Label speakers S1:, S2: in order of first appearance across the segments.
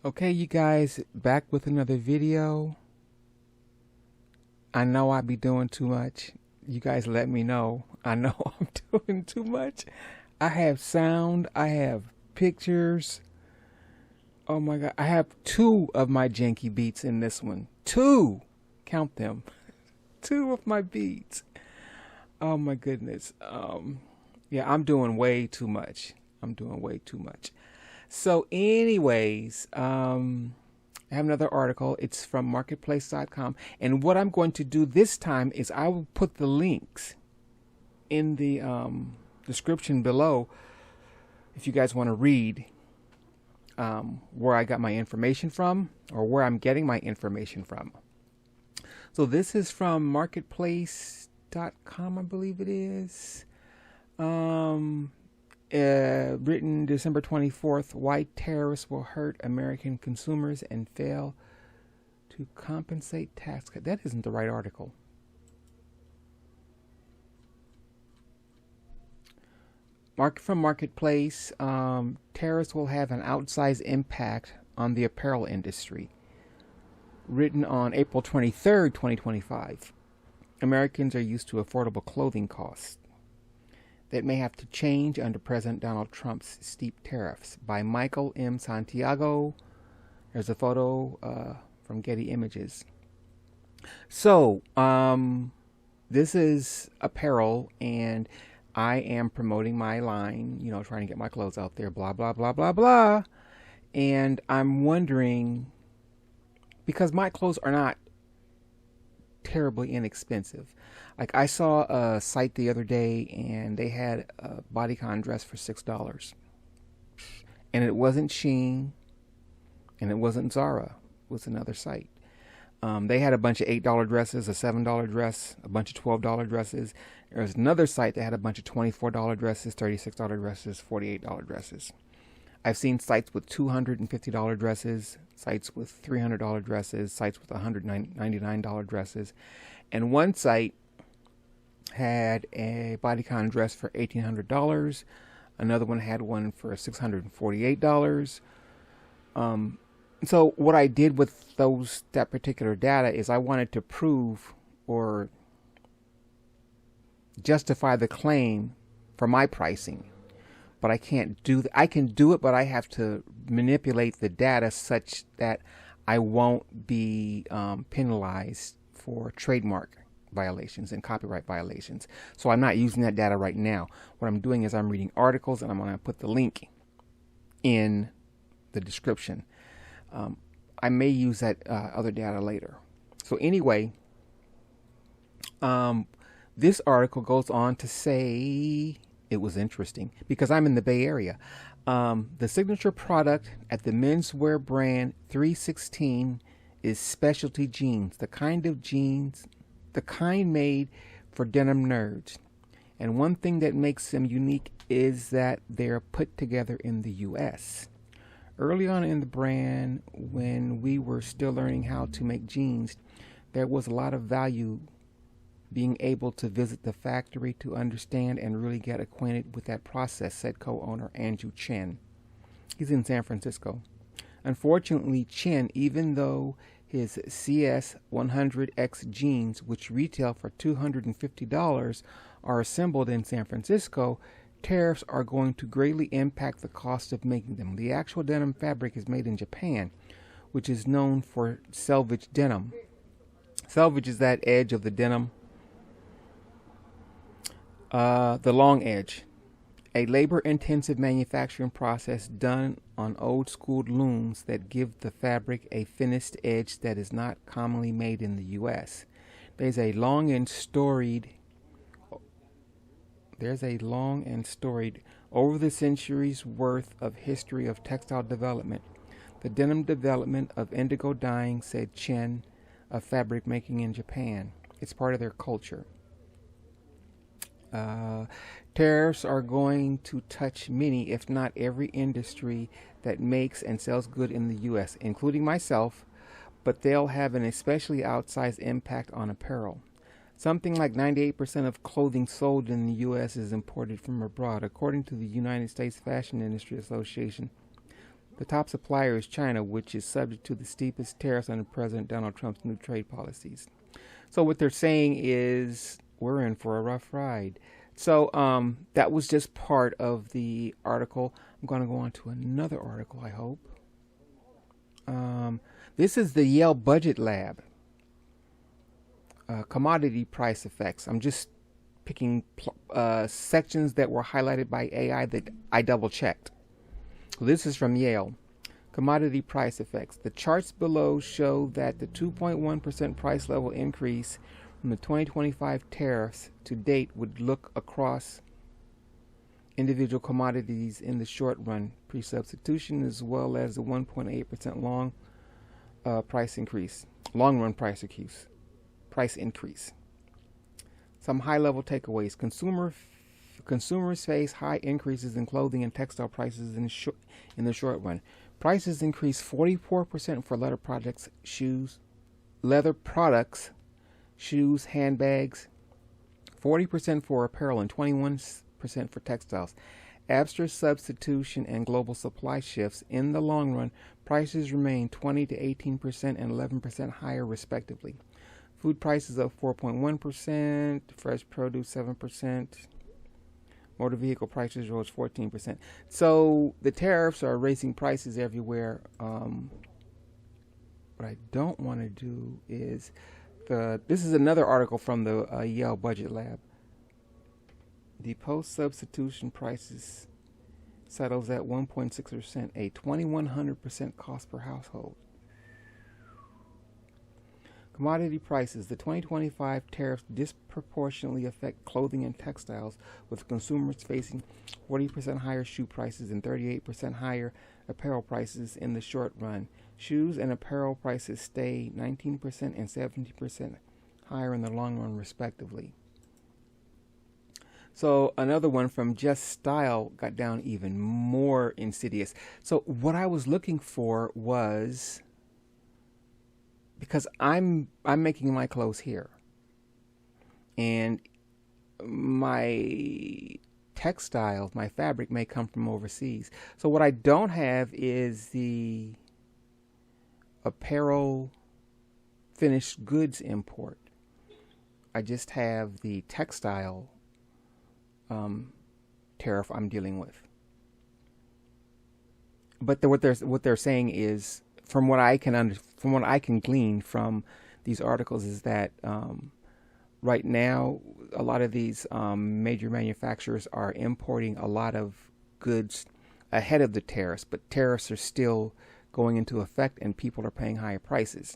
S1: Okay, you guys, back with another video. I know I be doing too much. You guys let me know. I know I'm doing too much. I have sound, I have pictures. Oh my God, I have two of my janky beats in this one. Two! Count them. Two of my beats. Oh my goodness. Yeah, I'm doing way too much. I'm doing way too much. So anyways, I have another article. It's from marketplace.com. And what I'm going to do this time is I will put the links in the description below if you guys want to read where I got my information from or where I'm getting my information from. So this is from marketplace.com, I believe it is. Written December 24th, why tariffs will hurt American consumers and fail to compensate tax cut. That isn't the right article. From Marketplace, tariffs will have an outsized impact on the apparel industry. Written on April 23rd, 2025. Americans are used to affordable clothing costs that may have to change under President Donald Trump's steep tariffs. By Michael M. Santiago. There's a photo from Getty Images. So, this is Apparel, and I am promoting my line, trying to get my clothes out there, blah, blah, blah, blah, blah. And I'm wondering, because my clothes are not terribly inexpensive. Like, I saw a site the other day and they had a bodycon dress for $6. And it wasn't Shein and it wasn't Zara. It was another site. They had a bunch of $8 dresses, a $7 dress, a bunch of $12 dresses. There was another site that had a bunch of $24 dresses, $36 dresses, $48 dresses. I've seen sites with $250 dresses, sites with $300 dresses, sites with $199 dresses. And one site had a bodycon dress for $1,800. Another one had one for $648. So what I did with that particular data is I wanted to prove or justify the claim for my pricing. But I can't do that. I can do it, but I have to manipulate the data such that I won't be penalized for trademark violations and copyright violations. So I'm not using that data right now. What I'm doing is I'm reading articles, and I'm going to put the link in the description. I may use that other data later. So anyway, this article goes on to say, it was interesting because I'm in the Bay Area. The signature product at the menswear brand 316 is specialty jeans, the kind made for denim nerds. And one thing that makes them unique is that they're put together in the U.S. Early on in the brand, when we were still learning how to make jeans, there was a lot of value being able to visit the factory to understand and really get acquainted with that process, said co-owner Andrew Chen. He's in San Francisco. Unfortunately, Chen, even though his CS 100X jeans, which retail for $250, are assembled in San Francisco, tariffs are going to greatly impact the cost of making them. The actual denim fabric is made in Japan, which is known for selvage denim. Selvage is that edge of the denim, the long edge, a labor-intensive manufacturing process done on old-school looms that give the fabric a finished edge that is not commonly made in the U.S. There's a long and storied, over the centuries worth of history of textile development. The denim development of indigo dyeing, said Chen, of fabric making in Japan. It's part of their culture. Tariffs are going to touch many, if not every industry that makes and sells goods in the U.S., including myself, but they'll have an especially outsized impact on apparel. Something like 98% of clothing sold in the U.S. is imported from abroad, according to the United States Fashion Industry Association. The top supplier is China, which is subject to the steepest tariffs under President Donald Trump's new trade policies. So what they're saying is we're in for a rough ride. So that was just part of the article. I'm going to go on to another article, I hope. This is the Yale Budget Lab. Commodity price effects. I'm just picking sections that were highlighted by AI that I double checked. This is from Yale. Commodity price effects. The charts below show that the 2.1% price level increase from the 2025 tariffs to date would look across individual commodities in the short run, pre-substitution, as well as the 1.8% long run price increase. Some high-level takeaways. Consumers face high increases in clothing and textile prices in the short run. Prices increased 44% for leather products, shoes, handbags, 40% for apparel, and 21% for textiles. After substitution and global supply shifts, in the long run, prices remain 20 to 18% and 11% higher, respectively. Food prices up 4.1%, fresh produce 7%. Motor vehicle prices rose 14%. So the tariffs are raising prices everywhere. What I don't want to do is this is another article from the Yale Budget Lab. The post-substitution prices settles at 1.6%, a 2,100% cost per household. Commodity prices. The 2025 tariffs disproportionately affect clothing and textiles, with consumers facing 40% higher shoe prices and 38% higher apparel prices in the short run. Shoes and apparel prices stay 19% and 70% higher in the long run, respectively. So another one from Just Style got down even more insidious. So what I was looking for was, because I'm making my clothes here, and my textiles, my fabric may come from overseas. So what I don't have is the apparel finished goods import. I just have the textile tariff I'm dealing with. But what they're saying is, from what I can glean from these articles, is that right now a lot of these major manufacturers are importing a lot of goods ahead of the tariffs, but tariffs are still going into effect and people are paying higher prices.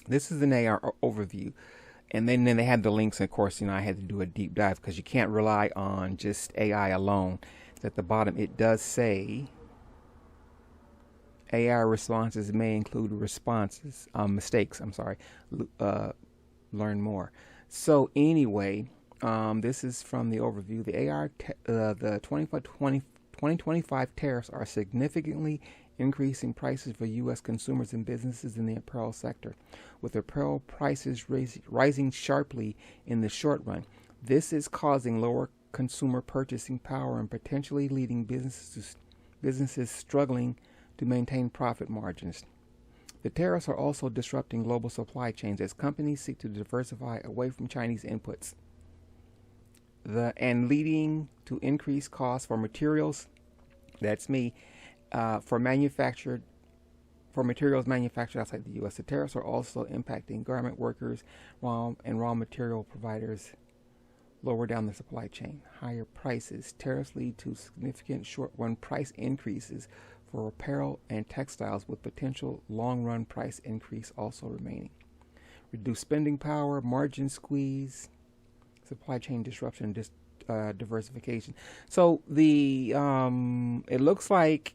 S1: This is an AR overview. And then they had the links, and of course, I had to do a deep dive because you can't rely on just AI alone. At the bottom, it does say AI responses may include mistakes. Learn more. So anyway, this is from the overview. The 2025 tariffs are significantly increasing prices for U.S. consumers and businesses in the apparel sector, with apparel prices rising sharply in the short run. This is causing lower consumer purchasing power and potentially leading businesses struggling to maintain profit margins. The tariffs are also disrupting global supply chains as companies seek to diversify away from Chinese inputs, and leading to increased costs for materials. That's me. For materials manufactured outside the U.S. The tariffs are also impacting garment workers and raw material providers lower down the supply chain. Higher prices. Tariffs lead to significant short-run price increases for apparel and textiles, with potential long-run price increase also remaining. Reduced spending power, margin squeeze, supply chain disruption, diversification. So it looks like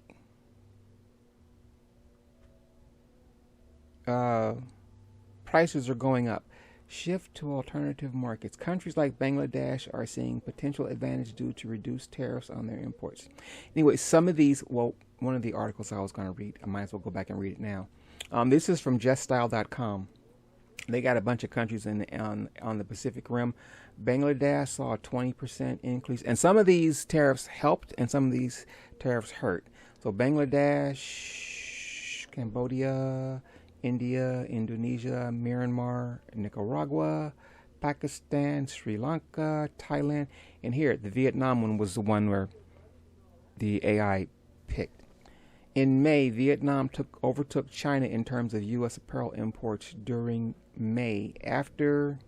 S1: prices are going up. Shift to alternative markets. Countries like Bangladesh are seeing potential advantage due to reduced tariffs on their imports. Anyway, some of these, one of the articles I was going to read, I might as well go back and read it now. This is from juststyle.com. They got a bunch of countries on the Pacific Rim. Bangladesh saw a 20% increase, and some of these tariffs helped and some of these tariffs hurt. So Bangladesh, Cambodia, India, Indonesia, Myanmar, Nicaragua, Pakistan, Sri Lanka, Thailand, and here the Vietnam one was the one where the AI picked. In May, Vietnam overtook China in terms of U.S. apparel imports during May after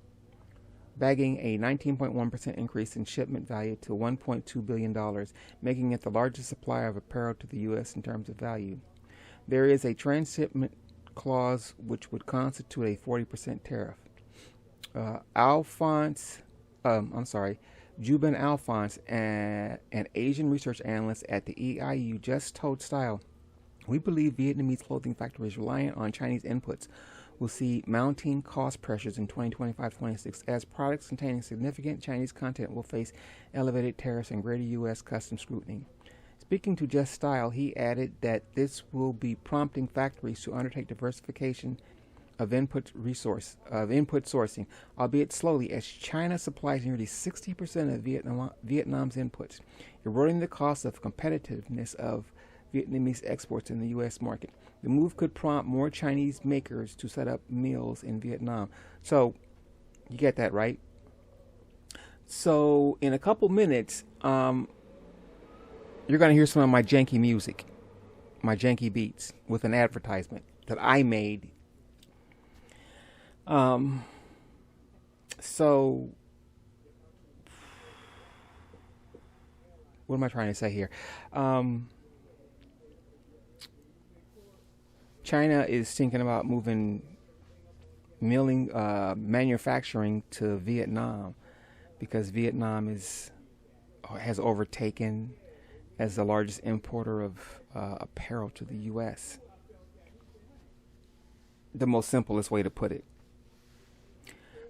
S1: bagging a 19.1% increase in shipment value to $1.2 billion, making it the largest supplier of apparel to the U.S. in terms of value. There is a transshipment clause which would constitute a 40% tariff. Juban Alphonse, an Asian research analyst at the EIU, just told Style, "We believe Vietnamese clothing factories reliant on Chinese inputs will see mounting cost pressures in 2025-26 as products containing significant Chinese content will face elevated tariffs and greater U.S. customs scrutiny." Speaking to Just Style, he added that this will be prompting factories to undertake diversification of input sourcing, albeit slowly, as China supplies nearly 60% of Vietnam's inputs, eroding the cost of competitiveness of Vietnamese exports in the U.S. market. The move could prompt more Chinese makers to set up mills in Vietnam. So, you get that, right? So, in a couple minutes, you're going to hear some of my janky music, my janky beats, with an advertisement that I made. So, what am I trying to say here? China is thinking about moving manufacturing to Vietnam because Vietnam has overtaken as the largest importer of apparel to the U.S. The most simplest way to put it.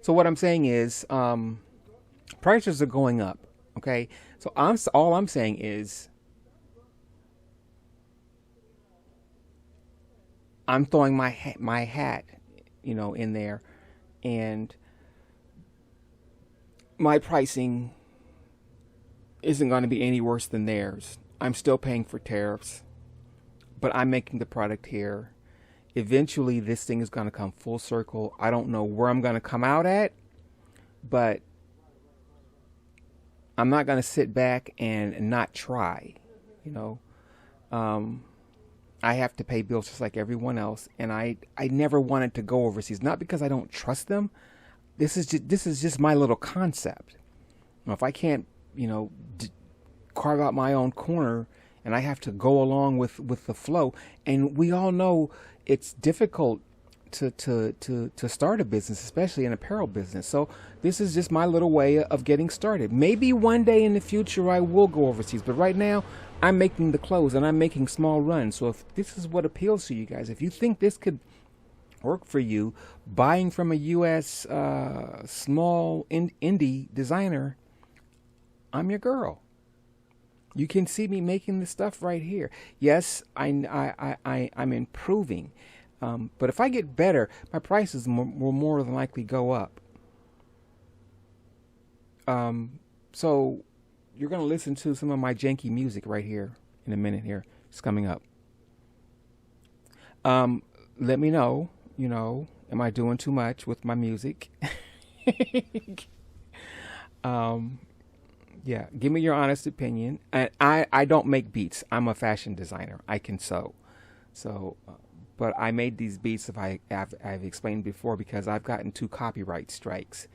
S1: So what I'm saying is, prices are going up. Okay, so all I'm saying is, I'm throwing my hat, in there, and my pricing isn't going to be any worse than theirs. I'm still paying for tariffs, but I'm making the product here. Eventually, this thing is going to come full circle. I don't know where I'm going to come out at, but I'm not going to sit back and not try, I have to pay bills just like everyone else, and I never wanted to go overseas. Not because I don't trust them. This is just my little concept. If I can't, carve out my own corner, and I have to go along with the flow, and we all know it's difficult to start a business, especially an apparel business. So this is just my little way of getting started. Maybe one day in the future I will go overseas, but right now I'm making the clothes and I'm making small runs. So if this is what appeals to you guys, if you think this could work for you, buying from a U.S. Small indie designer, I'm your girl. You can see me making the stuff right here. Yes, I'm improving. But if I get better, my prices will more than likely go up. So you're going to listen to some of my janky music right here in a minute here. It's coming up. Let me know, am I doing too much with my music? Yeah, give me your honest opinion. And I don't make beats. I'm a fashion designer. I can sew. So, but I made these beats, I've explained before, because I've gotten 2 copyright strikes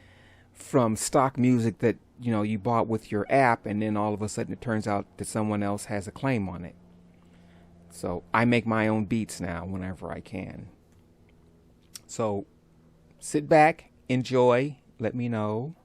S1: from stock music that, you bought with your app, and then all of a sudden it turns out that someone else has a claim on it. So I make my own beats now whenever I can. So sit back, enjoy, let me know.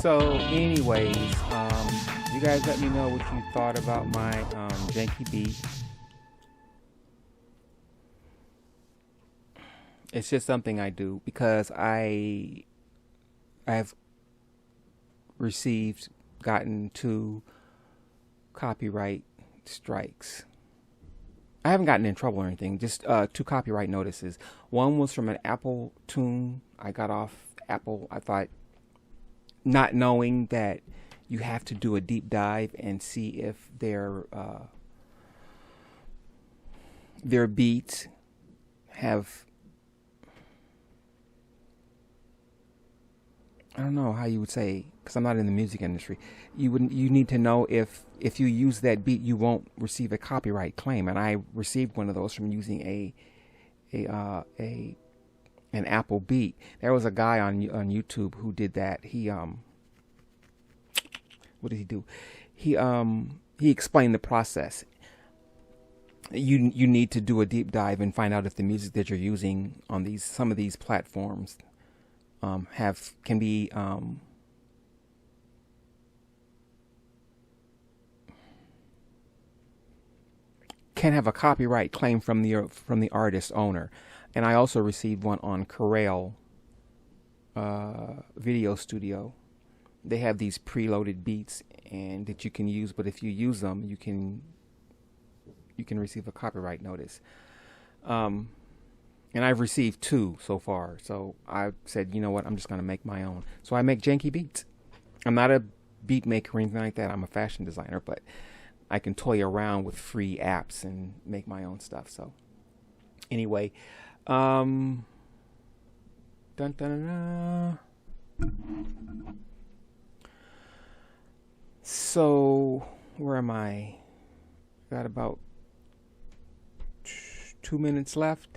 S1: So, anyways, you guys let me know what you thought about my janky beat. It's just something I do because I've gotten 2 copyright strikes. I haven't gotten in trouble or anything, just 2 copyright notices. One was from an Apple tune I got off Apple. I thought, not knowing that you have to do a deep dive and see if their beats have, I don't know how you would say, because I'm not in the music industry. You need to know if you use that beat, you won't receive a copyright claim. And I received one of those from using an Apple beat. There was a guy on YouTube who did that. He what did he do? He explained the process. You need to do a deep dive and find out if the music that you're using on some of these platforms can have a copyright claim from the artist owner. And I also received one on Apparel Video Studio. They have these preloaded beats and that you can use, but if you use them, you can receive a copyright notice. And I've received 2 so far. So I said, you know what, I'm just going to make my own. So I make janky beats. I'm not a beat maker or anything like that. I'm a fashion designer, but I can toy around with free apps and make my own stuff. So anyway, dun, dun, dun, dun. So where am I? Got about 2 minutes left.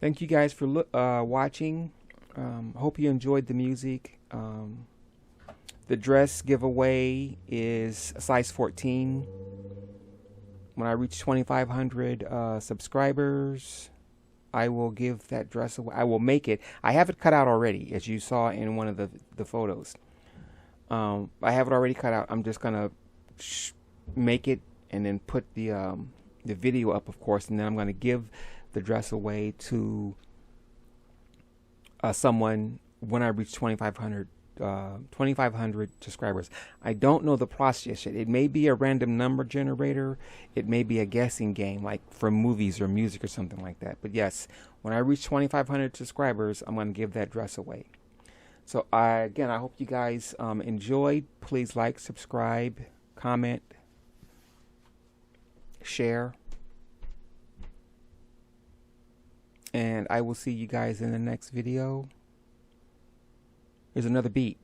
S1: Thank you guys for watching. Hope you enjoyed the music. The dress giveaway is a size 14. When I reach 2,500 subscribers, I will give that dress away. I will make it. I have it cut out already, as you saw in one of the photos. I have it already cut out. I'm just gonna make it and then put the video up, of course, and then I'm gonna give the dress away to someone when I reach 2,500 subscribers. I don't know the process yet. It may be a random number generator. It may be a guessing game, like for movies or music or something like that. But yes, when I reach 2,500 subscribers, I'm going to give that dress away. So again, I hope you guys enjoyed. Please like, subscribe, comment, share. And I will see you guys in the next video. Here's another beat.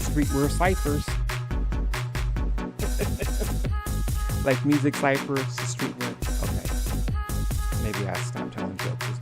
S1: Streetwear ciphers. Like music ciphers, streetwear. Okay. Maybe I stop telling jokes.